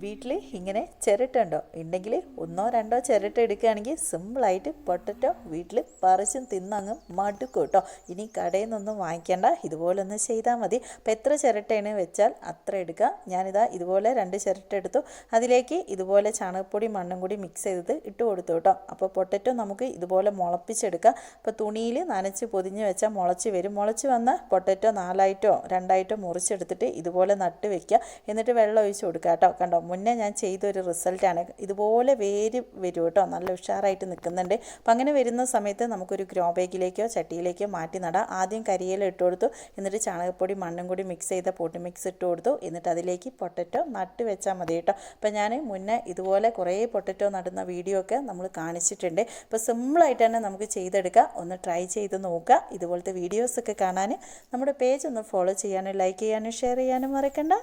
വീട്ടിൽ ഇങ്ങനെ ചിരട്ടുണ്ടോ ഉണ്ടെങ്കിൽ ഒന്നോ രണ്ടോ ചിരട്ട എടുക്കുകയാണെങ്കിൽ സിമ്പിളായിട്ട് പൊട്ടറ്റോ വീട്ടിൽ പറിച്ചും തിന്നങ്ങ് മടുക്കും കേട്ടോ. ഇനി കടയിൽ നിന്നൊന്നും വാങ്ങിക്കേണ്ട, ഇതുപോലെ ഒന്ന് ചെയ്താൽ മതി. അപ്പോൾ എത്ര ചിരട്ടയാണ് വെച്ചാൽ അത്ര എടുക്കുക. ഞാനിതാ ഇതുപോലെ 2 ചിരട്ട എടുത്തു. അതിലേക്ക് ഇതുപോലെ ചാണകപ്പൊടി മണ്ണും കൂടി മിക്സ് ചെയ്തത് ഇട്ട് കൊടുത്തു കേട്ടോ. അപ്പോൾ പൊട്ടറ്റോ നമുക്ക് ഇതുപോലെ മുളപ്പിച്ചെടുക്കാം. അപ്പോൾ തുണിയിൽ നനച്ച് പൊതിഞ്ഞ് വെച്ചാൽ മുളച്ച് വരും. മുളച്ച് വന്ന പൊട്ടറ്റോ 4ആയിട്ടോ 2ആയിട്ടോ മുറിച്ചെടുത്തിട്ട് ഇതുപോലെ നട്ട് വെക്കുക. എന്നിട്ട് വെള്ളം ഒഴിച്ച് കൊടുക്കുക കേട്ടോ. കണ്ടോ, മുന്നേ ഞാൻ ചെയ്തൊരു റിസൾട്ടാണ്. ഇതുപോലെ വേര് വരും കേട്ടോ, നല്ല ഉഷാറായിട്ട് നിൽക്കുന്നുണ്ട്. അപ്പം അങ്ങനെ വരുന്ന സമയത്ത് നമുക്കൊരു ഗ്രോ ബാഗിലേക്കോ ചട്ടിയിലേക്കോ മാറ്റി നടാം. ആദ്യം കരിയില ഇട്ട് കൊടുത്തു, എന്നിട്ട് ചാണകപ്പൊടി മണ്ണും കൂടി മിക്സ് ചെയ്ത പോട്ട് മിക്സ് ഇട്ട് കൊടുത്തു. എന്നിട്ട് അതിലേക്ക് പൊട്ടറ്റോ നട്ട് വെച്ചാൽ മതി കേട്ടോ. അപ്പം ഞാൻ മുന്നേ ഇതുപോലെ കുറേ പൊട്ടറ്റോ നടുന്ന വീഡിയോ ഒക്കെ നമ്മൾ കാണിച്ചിട്ടുണ്ട്. അപ്പോൾ സിമ്പിളായിട്ട് തന്നെ നമുക്ക് ചെയ്തെടുക്കാം. ഒന്ന് ട്രൈ ചെയ്ത് നോക്കുക. ഇതുപോലത്തെ വീഡിയോസൊക്കെ കാണാൻ നമ്മുടെ പേജ് ഒന്ന് ഫോളോ ചെയ്യാനും ലൈക്ക് ചെയ്യാനും ഷെയർ ചെയ്യാനും മറക്കണ്ട.